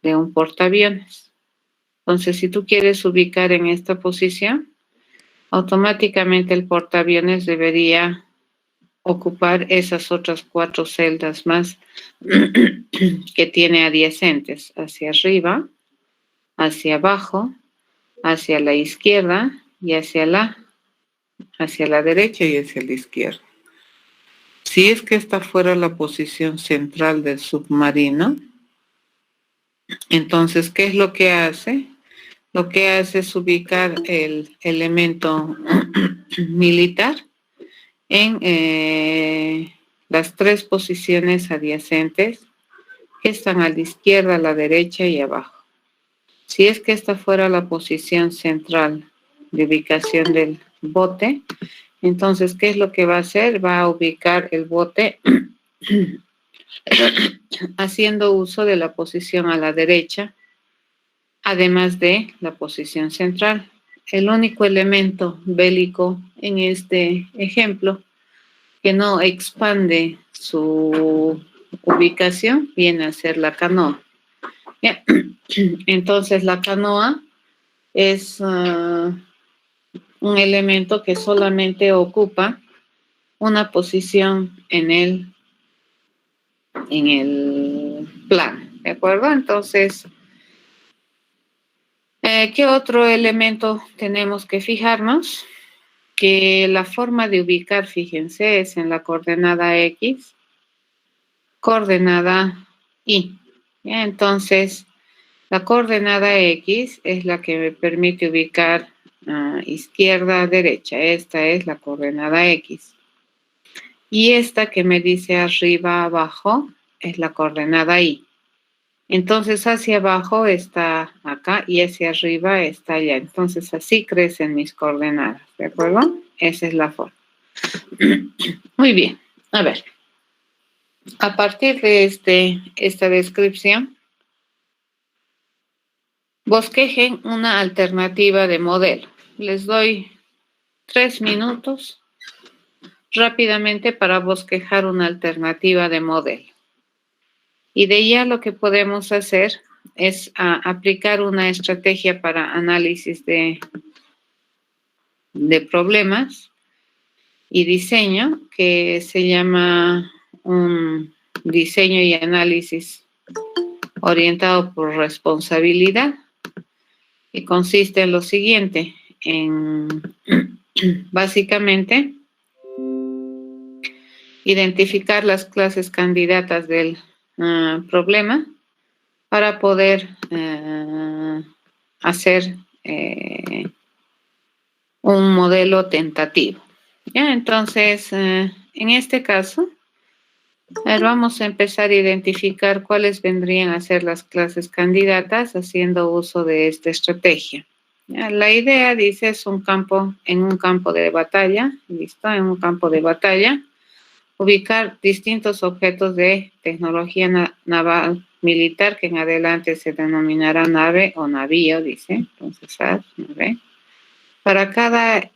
de un portaaviones. Entonces, si tú quieres ubicar en esta posición, automáticamente el portaaviones debería ocupar esas otras 4 celdas más que tiene adyacentes, hacia arriba, hacia abajo, hacia la izquierda y hacia la derecha y hacia la izquierda. Si es que esta fuera la posición central del submarino, entonces, ¿qué es lo que hace? Lo que hace es ubicar el elemento militar en las 3 posiciones adyacentes que están a la izquierda, a la derecha y abajo. Si es que esta fuera la posición central de ubicación del bote, entonces, ¿qué es lo que va a hacer? Va a ubicar el bote haciendo uso de la posición a la derecha, además de la posición central. El único elemento bélico en este ejemplo que no expande su ubicación viene a ser la canoa. Bien. Entonces, la canoa es un elemento que solamente ocupa una posición en el plano, ¿de acuerdo? Entonces, ¿qué otro elemento tenemos que fijarnos? Que la forma de ubicar, fíjense, es en la coordenada X, coordenada Y. ¿Ya? Entonces, la coordenada X es la que me permite ubicar izquierda, derecha. Esta es la coordenada X. Y esta que me dice arriba, abajo, es la coordenada Y. Entonces, hacia abajo está acá y hacia arriba está allá. Entonces, así crecen mis coordenadas, ¿de acuerdo? Esa es la forma. Muy bien. A ver. A partir de esta descripción, bosquejen una alternativa de modelo. Les doy 3 minutos rápidamente para bosquejar una alternativa de modelo. Y de ya lo que podemos hacer es aplicar una estrategia para análisis de problemas y diseño que se llama un diseño y análisis orientado por responsabilidad, que consiste en lo siguiente, en básicamente identificar las clases candidatas del problema para poder hacer un modelo tentativo. ¿Ya? Entonces, en este caso, vamos a empezar a identificar cuáles vendrían a ser las clases candidatas haciendo uso de esta estrategia. ¿Ya? La idea, dice, es en un campo de batalla, ¿listo? En un campo de batalla, ubicar distintos objetos de tecnología naval militar que en adelante se denominará nave o navío, dice. Entonces, nave. Para cada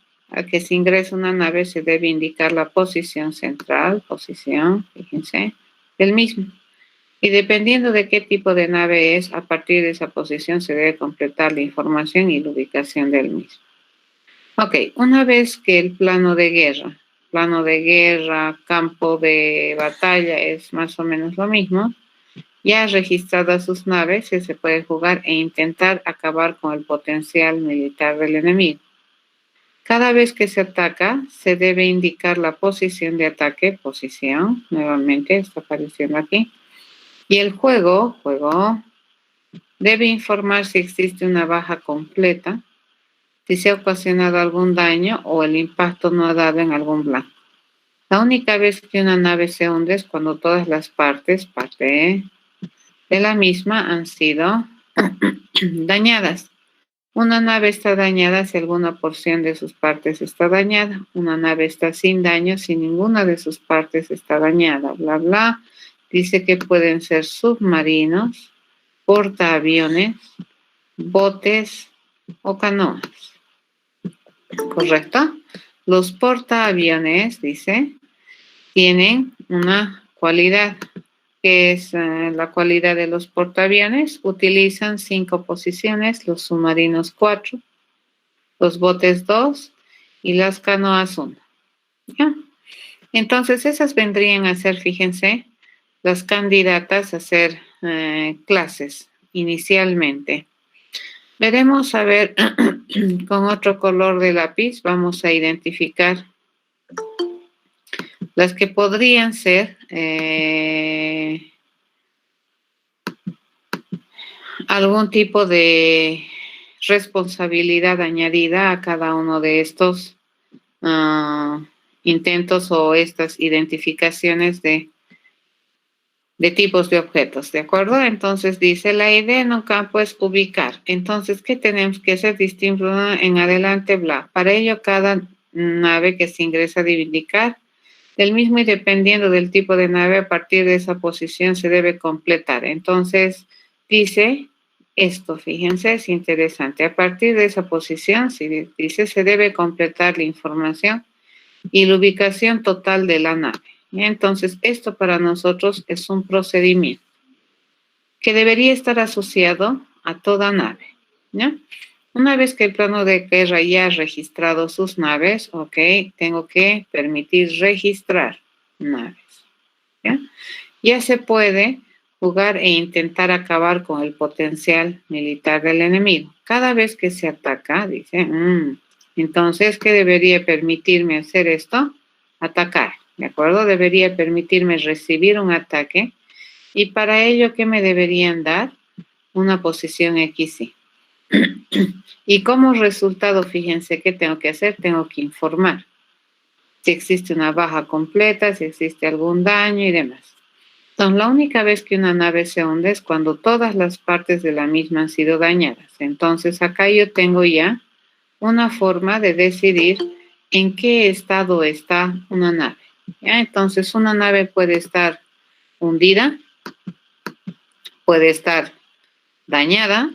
que se ingresa una nave se debe indicar la posición central, fíjense, del mismo. Y dependiendo de qué tipo de nave es, a partir de esa posición se debe completar la información y la ubicación del mismo. Ok, una vez que el plano de guerra, campo de batalla es más o menos lo mismo, ya registradas sus naves se puede jugar e intentar acabar con el potencial militar del enemigo. Cada vez que se ataca, se debe indicar la posición de ataque, nuevamente está apareciendo aquí, y el juego debe informar si existe una baja completa, si se ha ocasionado algún daño o el impacto no ha dado en algún blanco. La única vez que una nave se hunde es cuando todas las partes de la misma han sido dañadas. Una nave está dañada si alguna porción de sus partes está dañada. Una nave está sin daño si ninguna de sus partes está dañada. Bla, bla. Dice que pueden ser submarinos, portaaviones, botes o canoas. ¿Correcto? Los portaaviones, dice, tienen una cualidad, que es la cualidad de los portaaviones, utilizan 5 posiciones, los submarinos 4, los botes 2 y las canoas 1. ¿Ya? Entonces, esas vendrían a ser, fíjense, las candidatas a ser clases inicialmente. Veremos, a ver, con otro color de lápiz, vamos a identificar las que podrían ser algún tipo de responsabilidad añadida a cada uno de estos intentos o estas identificaciones de tipos de objetos, ¿de acuerdo? Entonces dice, la idea en un campo es ubicar. Entonces, ¿qué tenemos que hacer? Distinto en adelante, bla. Para ello, cada nave que se ingresa debe indicar el mismo y dependiendo del tipo de nave, a partir de esa posición se debe completar. Entonces, dice esto, fíjense, es interesante. A partir de esa posición, dice, se debe completar la información y la ubicación total de la nave. Entonces, esto para nosotros es un procedimiento que debería estar asociado a toda nave, ¿ya? Una vez que el plano de guerra ya ha registrado sus naves, ok, tengo que permitir registrar naves, ¿ya? Ya se puede jugar e intentar acabar con el potencial militar del enemigo. Cada vez que se ataca, dice, entonces, ¿qué debería permitirme hacer esto? Atacar, ¿de acuerdo? Debería permitirme recibir un ataque y para ello, ¿qué me deberían dar? Una posición XY. Y como resultado, fíjense, ¿qué tengo que hacer? Tengo que informar si existe una baja completa, si existe algún daño y demás. Entonces, la única vez que una nave se hunde es cuando todas las partes de la misma han sido dañadas. Entonces, acá yo tengo ya una forma de decidir en qué estado está una nave. ¿Ya? Entonces, una nave puede estar hundida, puede estar dañada.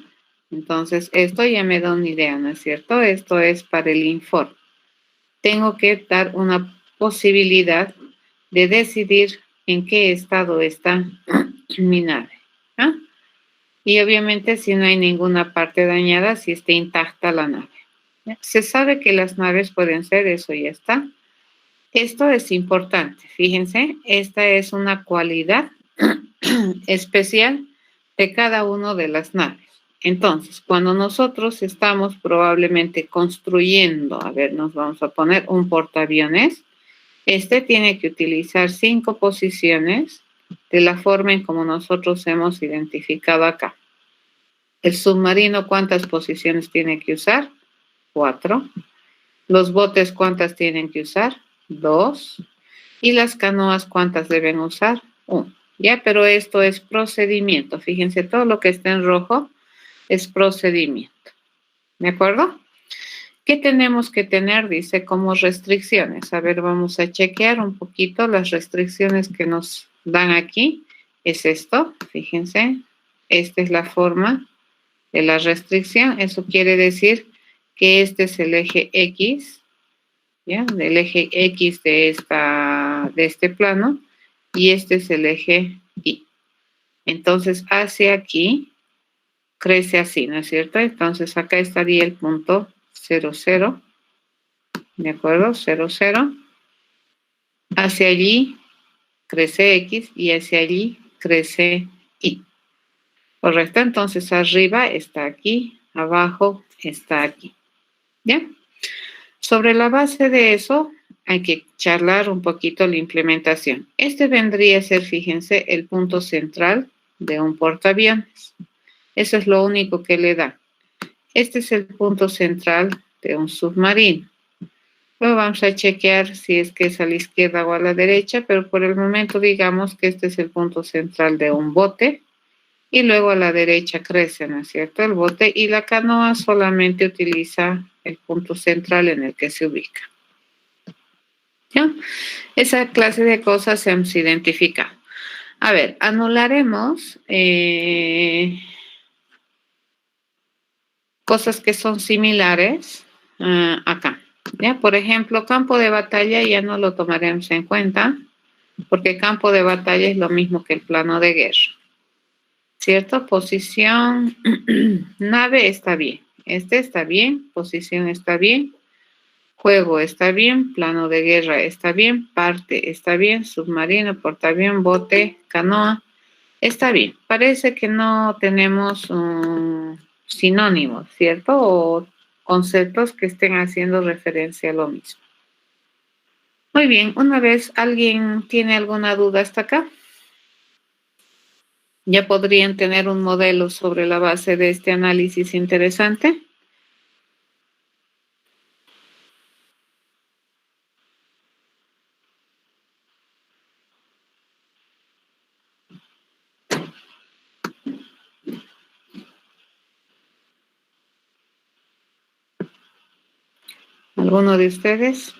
Entonces, esto ya me da una idea, ¿no es cierto? Esto es para el informe. Tengo que dar una posibilidad de decidir en qué estado está mi nave. ¿Ah? Y obviamente si no hay ninguna parte dañada, si está intacta la nave. ¿Ya? Se sabe que las naves pueden ser, eso ya está. Esto es importante, fíjense, esta es una cualidad especial de cada una de las naves. Entonces, cuando nosotros estamos probablemente construyendo, a ver, nos vamos a poner un portaaviones, este tiene que utilizar 5 posiciones de la forma en como nosotros hemos identificado acá. El submarino, ¿cuántas posiciones tiene que usar? 4. Los botes, ¿cuántas tienen que usar? 2. Y las canoas, ¿cuántas deben usar? 1. Ya, pero esto es procedimiento. Fíjense, todo lo que está en rojo es procedimiento. ¿De acuerdo? ¿Qué tenemos que tener? Dice como restricciones. A ver, vamos a chequear un poquito las restricciones que nos dan aquí. Es esto, fíjense. Esta es la forma de la restricción. Eso quiere decir que este es el eje X, ¿ya? Del eje X de este plano, y este es el eje Y. Entonces, hacia aquí crece así, ¿no es cierto? Entonces, acá estaría el punto 0,0, ¿de acuerdo? 0,0. Hacia allí crece X y hacia allí crece Y. ¿Correcto? Entonces, arriba está aquí, abajo está aquí. ¿Ya? Sobre la base de eso, hay que charlar un poquito la implementación. Este vendría a ser, fíjense, el punto central de un portaaviones. Eso es lo único que le da. Este es el punto central de un submarino. Luego vamos a chequear si es que es a la izquierda o a la derecha, pero por el momento digamos que este es el punto central de un bote. Y luego a la derecha crece, ¿no es cierto? El bote, y la canoa solamente utiliza el punto central en el que se ubica. ¿Ya? Esa clase de cosas se han identificado. A ver, anularemos cosas que son similares acá. ¿Ya? Por ejemplo, campo de batalla ya no lo tomaremos en cuenta. porque campo de batalla es lo mismo que el plano de guerra, ¿cierto? Posición, nave está bien, este está bien, posición está bien, juego está bien, plano de guerra está bien, parte está bien, submarino, portaavión, bote, canoa, está bien. Parece que no tenemos sinónimos, ¿cierto? O conceptos que estén haciendo referencia a lo mismo. Muy bien, una vez alguien tiene alguna duda hasta acá, ya podrían tener un modelo sobre la base de este análisis interesante. ¿Alguno de ustedes?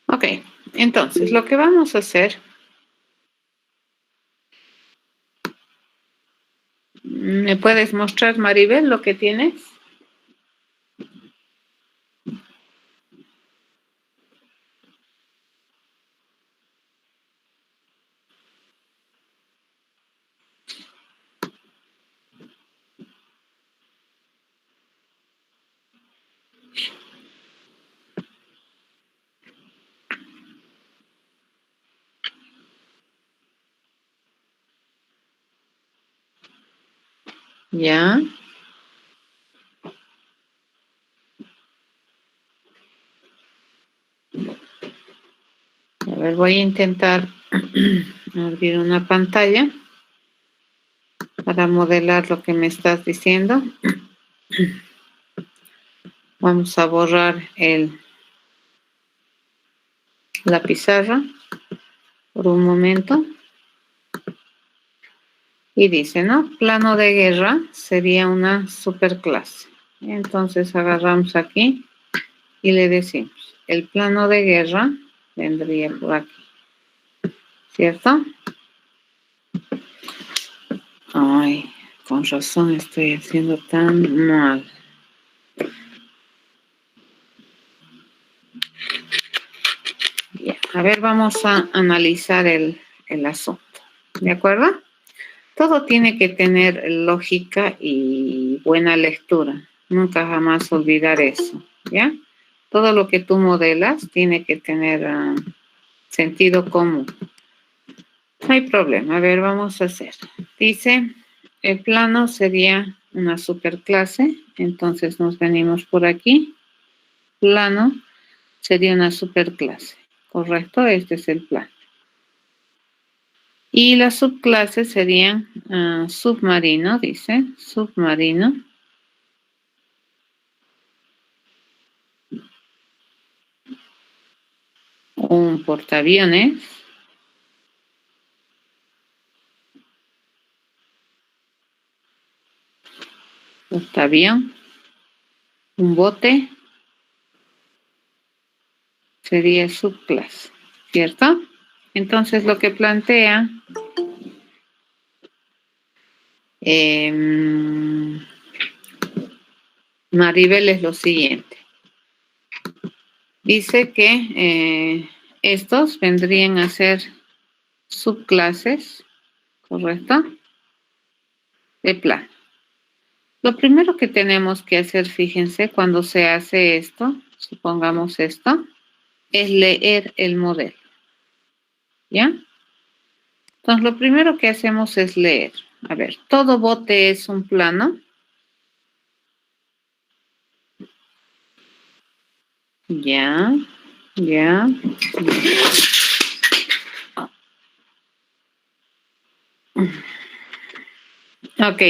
Ok, entonces lo que vamos a hacer, ¿me puedes mostrar, Maribel, lo que tienes? Ya. A ver, voy a intentar abrir una pantalla para modelar lo que me estás diciendo. Vamos a borrar la pizarra por un momento. Y dice, ¿no? Plano de guerra sería una superclase. Entonces agarramos aquí y le decimos, el plano de guerra vendría por aquí, ¿cierto? Ay, con razón estoy haciendo tan mal. Ya, a ver, vamos a analizar el asunto, ¿de acuerdo? Todo tiene que tener lógica y buena lectura. Nunca jamás olvidar eso, ¿ya? Todo lo que tú modelas tiene que tener sentido común. No hay problema. A ver, vamos a hacer. Dice, el plano sería una superclase. Entonces nos venimos por aquí. Plano sería una superclase. ¿Correcto? Este es el plano. Y las subclases serían submarino, dice, submarino. Un portaaviones. Portaavión. Un bote sería subclase, ¿cierto? Entonces lo que plantea Maribel es lo siguiente. Dice que estos vendrían a ser subclases, ¿correcto? De plano. Lo primero que tenemos que hacer, fíjense, cuando se hace esto, supongamos esto, es leer el modelo, ¿ya? Entonces, lo primero que hacemos es leer. A ver, todo bote es un plano. Ya, ya. Ok,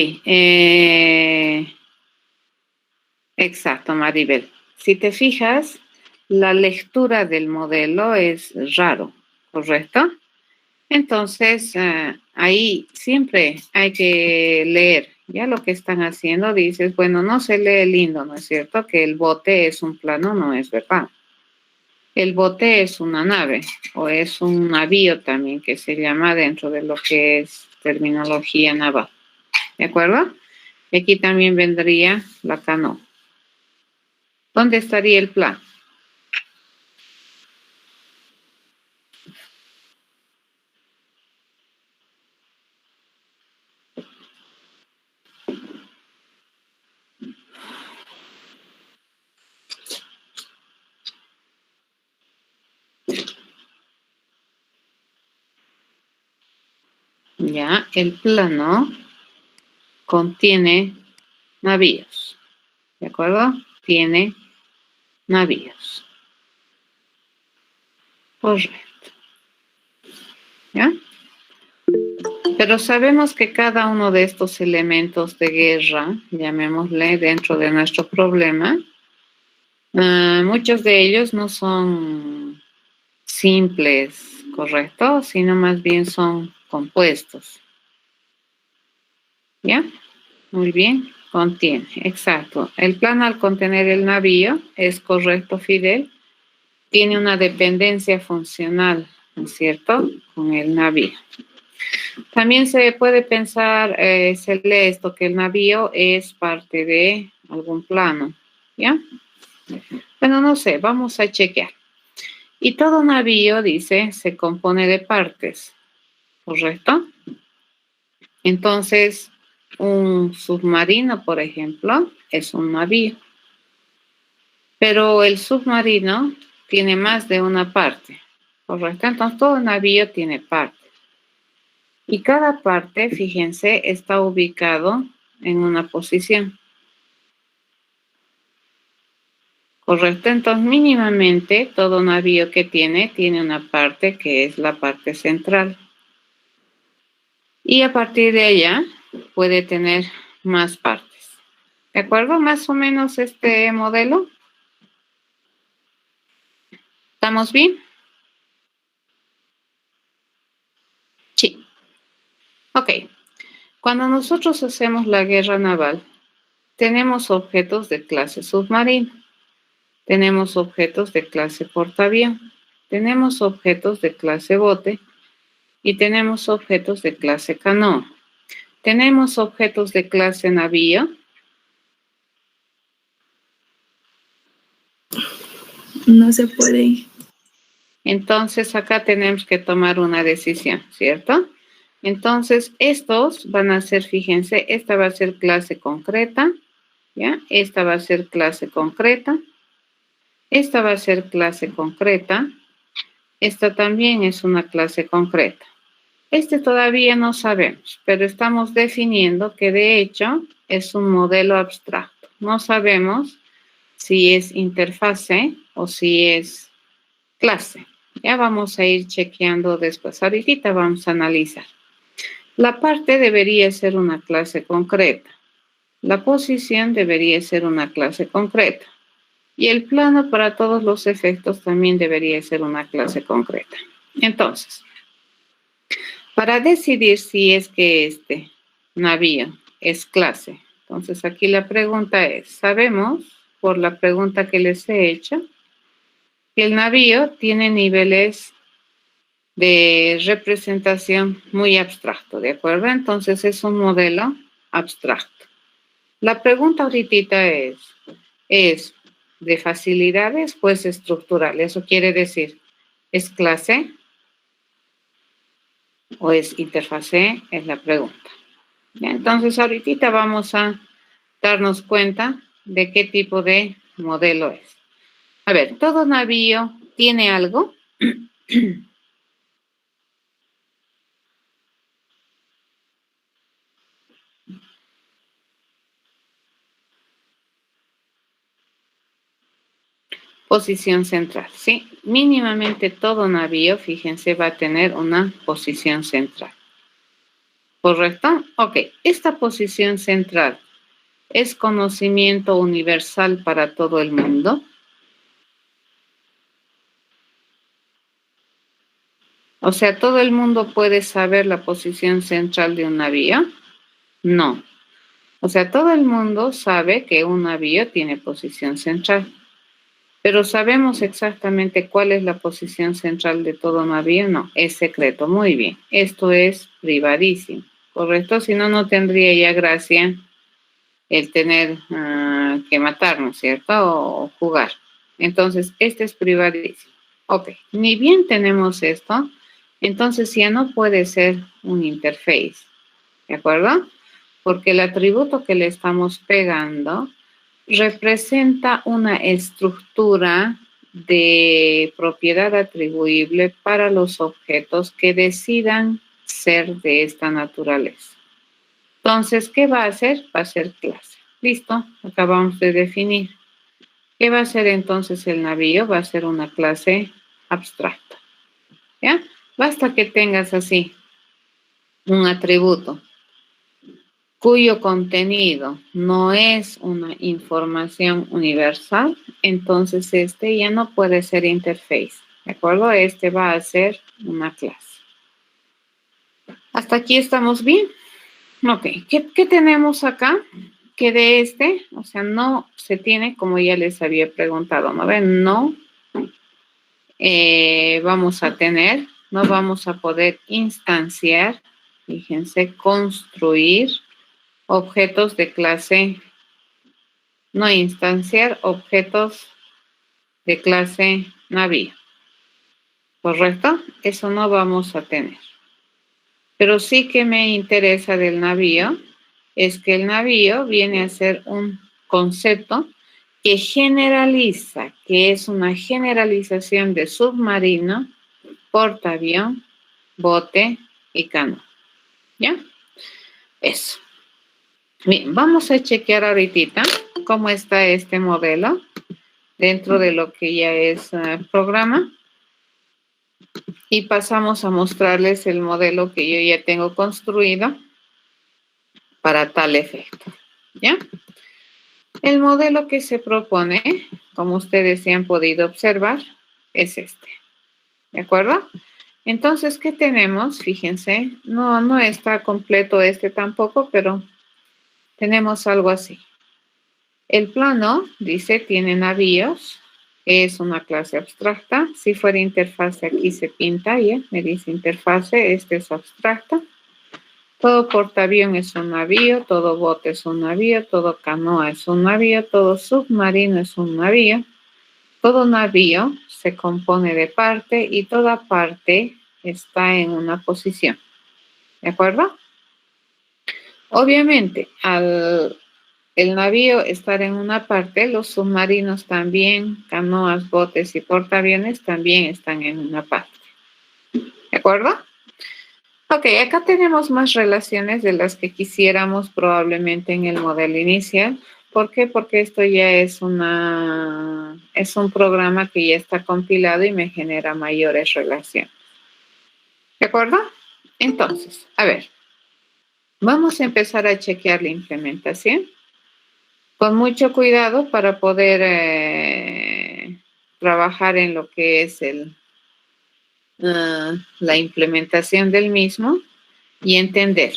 exacto, Maribel. Si te fijas, la lectura del modelo es raro, ¿correcto? Entonces, ahí siempre hay que leer. Ya lo que están haciendo, dices, bueno, no se lee lindo, ¿no es cierto? Que el bote es un plano, no es verdad. El bote es una nave o es un navío también que se llama dentro de lo que es terminología naval. ¿De acuerdo? Y aquí también vendría la canoa. ¿Dónde estaría el plan? Ya, el plano contiene navíos. ¿De acuerdo? Tiene navíos. Correcto. ¿Ya? Pero sabemos que cada uno de estos elementos de guerra, llamémosle dentro de nuestro problema, muchos de ellos no son simples, ¿correcto? Sino más bien son compuestos. ¿Ya? Muy bien, contiene, exacto. El plan al contener el navío es correcto, Fidel. Tiene una dependencia funcional, ¿no es cierto?, con el navío. También se puede pensar, se lee esto, que el navío es parte de algún plano, ¿ya? Bueno, no sé, vamos a chequear. Y todo navío, dice, se compone de partes, ¿correcto? Entonces, un submarino, por ejemplo, es un navío. Pero el submarino tiene más de una parte, ¿correcto? Entonces, todo navío tiene partes. Y cada parte, fíjense, está ubicado en una posición. ¿Correcto? Entonces, mínimamente, todo navío que tiene una parte que es la parte central. Y a partir de ella puede tener más partes. ¿De acuerdo? Más o menos este modelo. ¿Estamos bien? Sí. Ok. Cuando nosotros hacemos la guerra naval, tenemos objetos de clase submarino, tenemos objetos de clase portaavión, tenemos objetos de clase bote y tenemos objetos de clase canoa. Tenemos objetos de clase navío. No se puede. Entonces acá tenemos que tomar una decisión, ¿cierto? Entonces estos van a ser, fíjense, esta va a ser clase concreta, ¿ya? Esta va a ser clase concreta. Esta va a ser clase concreta. Esta también es una clase concreta. Este todavía no sabemos, pero estamos definiendo que de hecho es un modelo abstracto. No sabemos si es interfase o si es clase. Ya vamos a ir chequeando después. Ahorita vamos a analizar. La parte debería ser una clase concreta. La posición debería ser una clase concreta. Y el plano para todos los efectos también debería ser una clase concreta. Entonces, para decidir si es que este navío es clase, entonces aquí la pregunta es, sabemos por la pregunta que les he hecho, que el navío tiene niveles de representación muy abstracto, ¿de acuerdo? Entonces es un modelo abstracto. La pregunta ahorita ¿es de facilidades o es estructural? Eso quiere decir, ¿es clase o es interfase? Es la pregunta. ¿Ya? Entonces ahorita vamos a darnos cuenta de qué tipo de modelo es. A ver, ¿todo navío tiene algo? Posición central, ¿sí? Mínimamente todo navío, fíjense, va a tener una posición central. ¿Correcto? Ok, esta posición central es conocimiento universal para todo el mundo. O sea, ¿todo el mundo puede saber la posición central de un navío? No. O sea, todo el mundo sabe que un navío tiene posición central. Pero ¿sabemos exactamente cuál es la posición central de todo navío? No, es secreto. Muy bien. Esto es privadísimo, ¿correcto? Si no, no tendría ya gracia el tener que matarnos, ¿cierto? O jugar. Entonces, este es privadísimo. Ok, ni bien tenemos esto, entonces ya no puede ser un interface, ¿de acuerdo? Porque el atributo que le estamos pegando representa una estructura de propiedad atribuible para los objetos que decidan ser de esta naturaleza. Entonces, ¿qué va a hacer? Va a ser clase. Listo, acabamos de definir. ¿Qué va a ser entonces el navío? Va a ser una clase abstracta. ¿Ya? Basta que tengas así un atributo cuyo contenido no es una información universal, entonces este ya no puede ser interface. ¿De acuerdo? Este va a ser una clase. ¿Hasta aquí estamos bien? Ok, ¿qué tenemos acá? Que de este, o sea, no se tiene, como ya les había preguntado, ¿no ven? No vamos a tener, no vamos a poder instanciar, fíjense, construir objetos de clase, no instanciar objetos de clase navío, ¿correcto? Eso no vamos a tener. Pero sí que me interesa del navío, es que el navío viene a ser un concepto que generaliza, que es una generalización de submarino, portaavión, bote y canoa. ¿Ya? Eso. Bien, vamos a chequear ahorita cómo está este modelo dentro de lo que ya es programa y pasamos a mostrarles el modelo que yo ya tengo construido para tal efecto. ¿Ya? El modelo que se propone, como ustedes ya han podido observar, es este. ¿De acuerdo? Entonces, ¿qué tenemos? Fíjense, no está completo este tampoco, pero tenemos algo así. El plano, dice, tiene navíos, es una clase abstracta. Si fuera interfase, aquí se pinta ya, me dice interfase, este es abstracta. Todo portaavión es un navío, todo bote es un navío, todo canoa es un navío, todo submarino es un navío. Todo navío se compone de parte y toda parte está en una posición. ¿De acuerdo? Obviamente, al el navío estar en una parte, los submarinos también, canoas, botes y portaaviones también están en una parte. ¿De acuerdo? Ok, acá tenemos más relaciones de las que quisiéramos probablemente en el modelo inicial. ¿Por qué? Porque esto ya es un programa que ya está compilado y me genera mayores relaciones. ¿De acuerdo? Entonces, a ver, vamos a empezar a chequear la implementación con mucho cuidado para poder trabajar en lo que es la implementación del mismo y entender.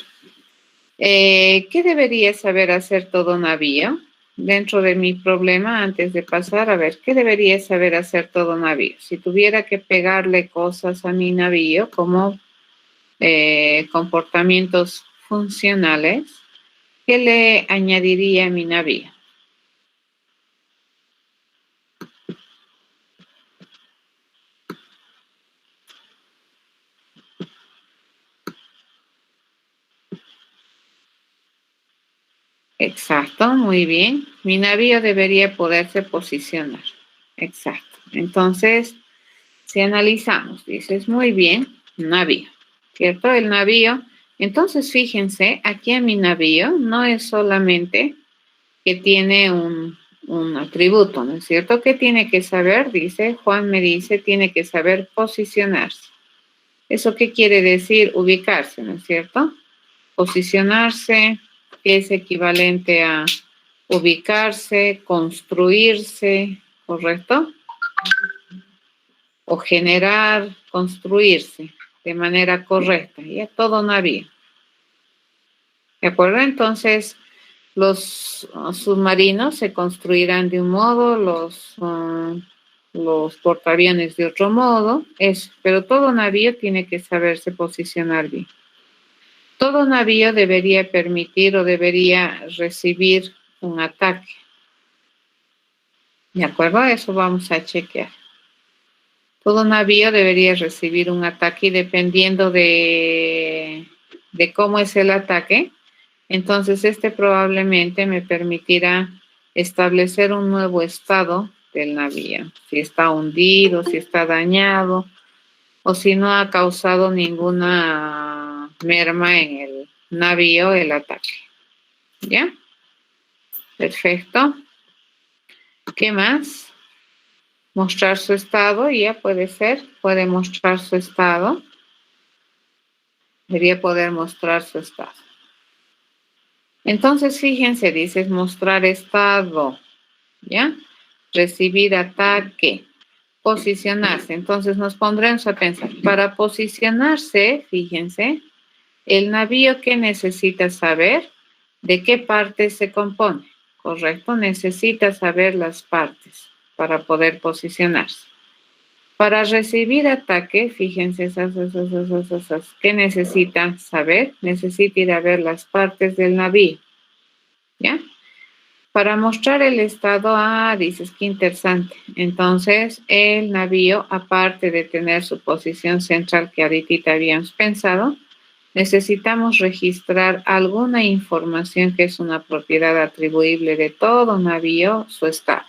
¿Qué debería saber hacer todo navío? Dentro de mi problema, antes de pasar, a ver, ¿qué debería saber hacer todo navío? Si tuviera que pegarle cosas a mi navío como comportamientos funcionales, ¿qué le añadiría a mi navío? Exacto, muy bien. Mi navío debería poderse posicionar. Exacto. Entonces, si analizamos, dices, muy bien, navío, ¿cierto? El navío. Entonces, fíjense, aquí en mi navío no es solamente que tiene un atributo, ¿no es cierto? ¿Qué tiene que saber? Dice, Juan me dice, tiene que saber posicionarse. ¿Eso qué quiere decir? Ubicarse, ¿no es cierto? Posicionarse es equivalente a ubicarse, construirse, ¿correcto? O generar, construirse de manera correcta, ya todo navío. ¿De acuerdo? Entonces, los submarinos se construirán de un modo, los los portaaviones de otro modo, eso. Pero todo navío tiene que saberse posicionar bien. Todo navío debería permitir o debería recibir un ataque. ¿De acuerdo? Eso vamos a chequear. Todo navío debería recibir un ataque y dependiendo de cómo es el ataque, entonces este probablemente me permitirá establecer un nuevo estado del navío. Si está hundido, si está dañado o si no ha causado ninguna merma en el navío el ataque. ¿Ya? Perfecto. ¿Qué más? Mostrar su estado, ya puede ser, puede mostrar su estado. Debería poder mostrar su estado. Entonces, fíjense, dices mostrar estado, ¿ya? Recibir ataque, posicionarse. Entonces, nos pondremos a pensar, para posicionarse, fíjense, el navío que necesita saber de qué partes se compone, ¿correcto? Necesita saber las partes para poder posicionarse. Para recibir ataque, fíjense esas, ¿qué necesita saber? Necesita ir a ver las partes del navío, ¿ya? Para mostrar el estado, dices, qué interesante. Entonces, el navío, aparte de tener su posición central que ahorita habíamos pensado, necesitamos registrar alguna información que es una propiedad atribuible de todo navío, su estado.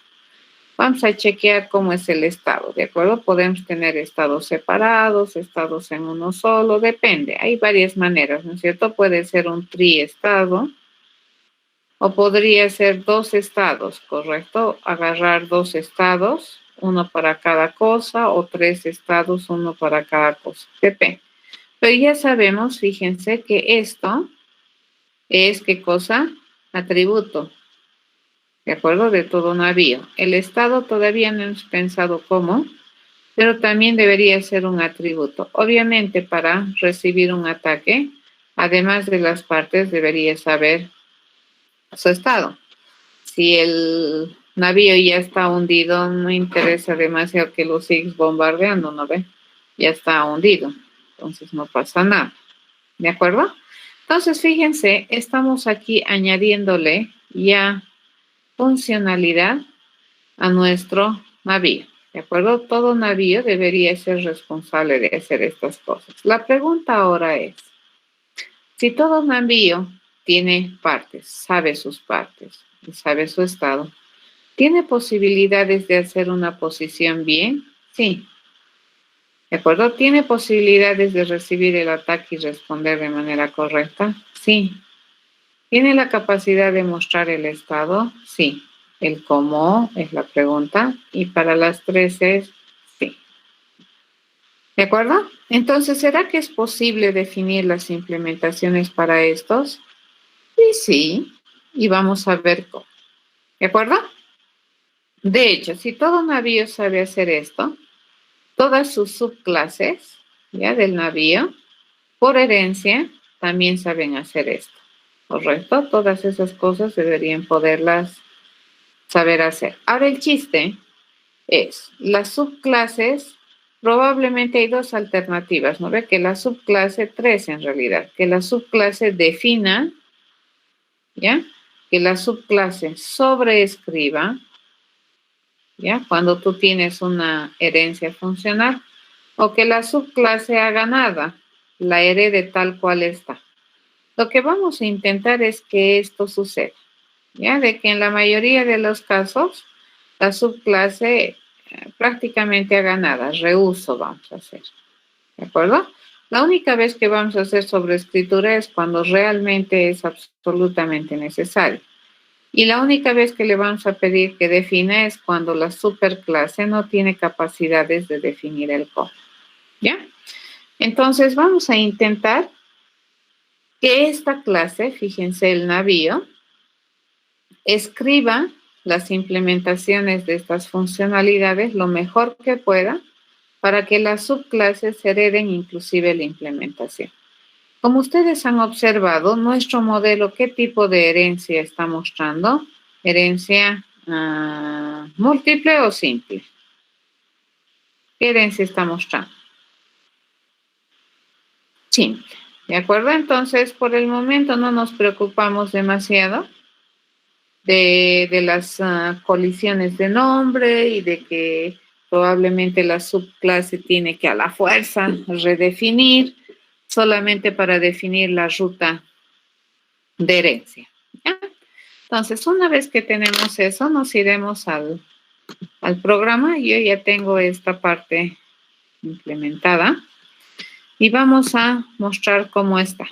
Vamos a chequear cómo es el estado, ¿de acuerdo? Podemos tener estados separados, estados en uno solo, depende. Hay varias maneras, ¿no es cierto? Puede ser un triestado o podría ser dos estados, ¿correcto? Agarrar dos estados, uno para cada cosa o tres estados, uno para cada cosa, depende. Pero ya sabemos, fíjense, que esto es, ¿qué cosa? Atributo, ¿de acuerdo? De todo navío. El estado todavía no hemos pensado cómo, pero también debería ser un atributo. Obviamente, para recibir un ataque, además de las partes, debería saber su estado. Si el navío ya está hundido, no interesa demasiado que lo sigas bombardeando, ¿no ve? Ya está hundido, entonces no pasa nada. ¿De acuerdo? Entonces, fíjense, estamos aquí añadiéndole ya funcionalidad a nuestro navío. ¿De acuerdo? Todo navío debería ser responsable de hacer estas cosas. La pregunta ahora es, si todo navío tiene partes, sabe sus partes y sabe su estado, ¿tiene posibilidades de hacer una posición bien? Sí. ¿De acuerdo? ¿Tiene posibilidades de recibir el ataque y responder de manera correcta? Sí. ¿Tiene la capacidad de mostrar el estado? Sí. El cómo es la pregunta y para las tres es sí. ¿De acuerdo? Entonces, ¿será que es posible definir las implementaciones para estos? Sí, y vamos a ver cómo. ¿De acuerdo? De hecho, si todo navío sabe hacer esto, todas sus subclases, ya del navío, por herencia, también saben hacer esto. ¿Correcto? Todas esas cosas deberían poderlas saber hacer. Ahora el chiste es, las subclases, probablemente hay dos alternativas, ¿no ve? Que la subclase, tres en realidad, que la subclase defina, ¿ya? Que la subclase sobreescriba, ¿ya? Cuando tú tienes una herencia funcional, o que la subclase haga nada, la herede tal cual está. Lo que vamos a intentar es que esto suceda, ¿ya? De que en la mayoría de los casos la subclase prácticamente haga nada, reuso vamos a hacer, ¿de acuerdo? La única vez que vamos a hacer sobreescritura es cuando realmente es absolutamente necesario. Y la única vez que le vamos a pedir que defina es cuando la superclase no tiene capacidades de definir el código, ¿ya? Entonces vamos a intentar que esta clase, fíjense, el navío, escriba las implementaciones de estas funcionalidades lo mejor que pueda para que las subclases hereden inclusive la implementación. Como ustedes han observado, nuestro modelo, ¿qué tipo de herencia está mostrando? ¿Herencia múltiple o simple? ¿Qué herencia está mostrando? Simple. ¿De acuerdo? Entonces, por el momento no nos preocupamos demasiado de las colisiones de nombre y de que probablemente la subclase tiene que a la fuerza redefinir solamente para definir la ruta de herencia. ¿Ya? Entonces, una vez que tenemos eso, nos iremos al programa. Yo ya tengo esta parte implementada y vamos a mostrar cómo está.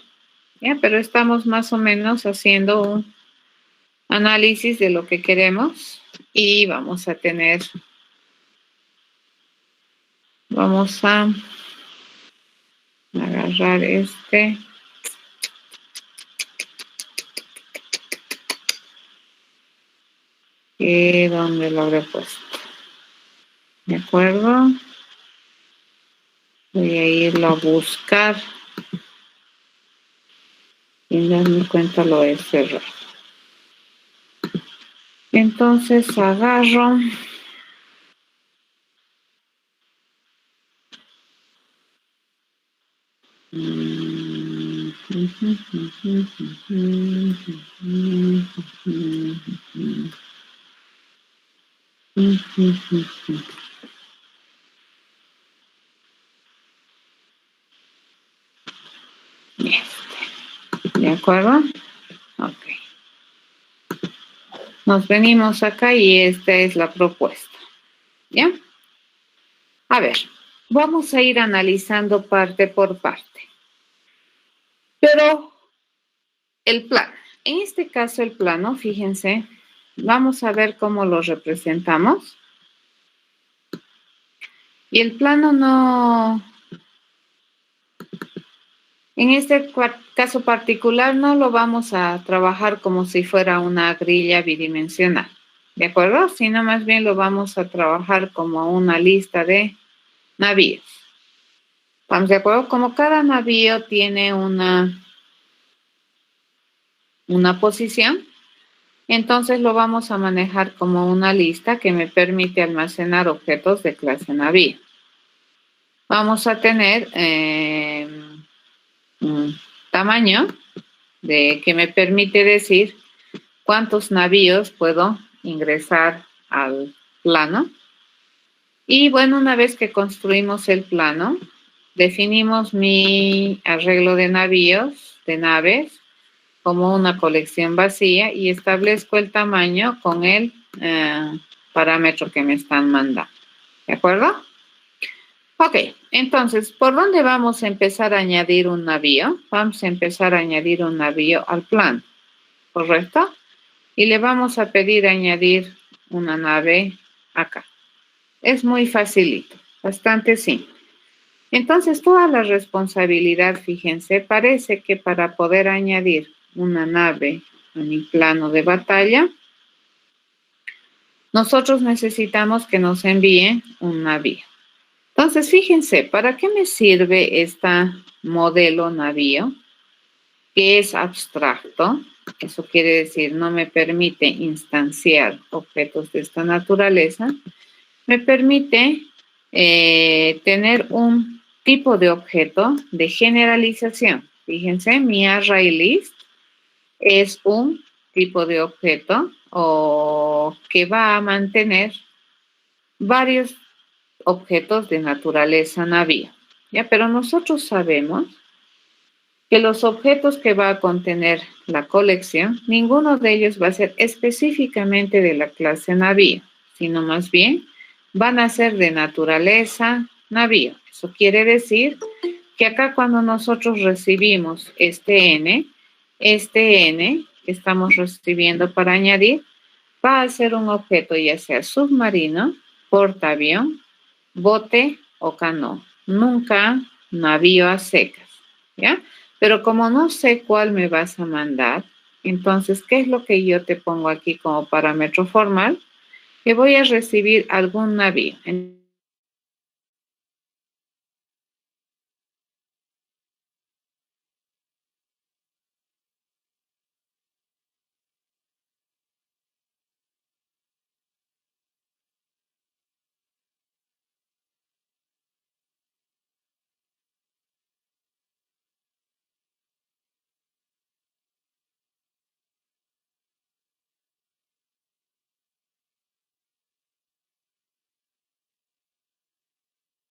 ¿Ya? Pero estamos más o menos haciendo un análisis de lo que queremos y vamos a agarrar este. ¿Dónde lo habré puesto? ¿De acuerdo? Voy a irlo a buscar. Y darme cuenta lo he cerrado. Entonces agarro. ¿De acuerdo? Ok. Nos venimos acá y esta es la propuesta. ¿Ya? A ver, vamos a ir analizando parte por parte. Pero el plano. En este caso el plano, fíjense, vamos a ver cómo lo representamos. Y el plano no... En este caso particular no lo vamos a trabajar como si fuera una grilla bidimensional, ¿de acuerdo? Sino más bien lo vamos a trabajar como una lista de navíos. ¿Estamos de acuerdo? Como cada navío tiene una posición, entonces lo vamos a manejar como una lista que me permite almacenar objetos de clase navío. Vamos a tener un tamaño que me permite decir cuántos navíos puedo ingresar al plano. Y bueno, una vez que construimos el plano, definimos mi arreglo de navíos, de naves, como una colección vacía y establezco el tamaño con el parámetro que me están mandando. ¿De acuerdo? Ok, entonces, ¿por dónde vamos a empezar a añadir un navío? Vamos a empezar a añadir un navío al plano, ¿correcto? Y le vamos a pedir añadir una nave acá. Es muy facilito, bastante simple. Entonces, toda la responsabilidad, fíjense, parece que para poder añadir una nave a mi plano de batalla, nosotros necesitamos que nos envíen un navío. Entonces, fíjense, ¿para qué me sirve este modelo navío? Que es abstracto. Eso quiere decir, no me permite instanciar objetos de esta naturaleza. Me permite tener un tipo de objeto de generalización. Fíjense, mi array list es un tipo de objeto que va a mantener varios objetos de naturaleza navío. ¿Ya? Pero nosotros sabemos que los objetos que va a contener la colección, ninguno de ellos va a ser específicamente de la clase navío, sino más bien van a ser de naturaleza navío. Eso quiere decir que acá cuando nosotros recibimos este N que estamos recibiendo para añadir, va a ser un objeto ya sea submarino, portaavión, bote o canoa. Nunca navío a secas, ¿ya? Pero como no sé cuál me vas a mandar, entonces, ¿qué es lo que yo te pongo aquí como parámetro formal? Que voy a recibir algún navío.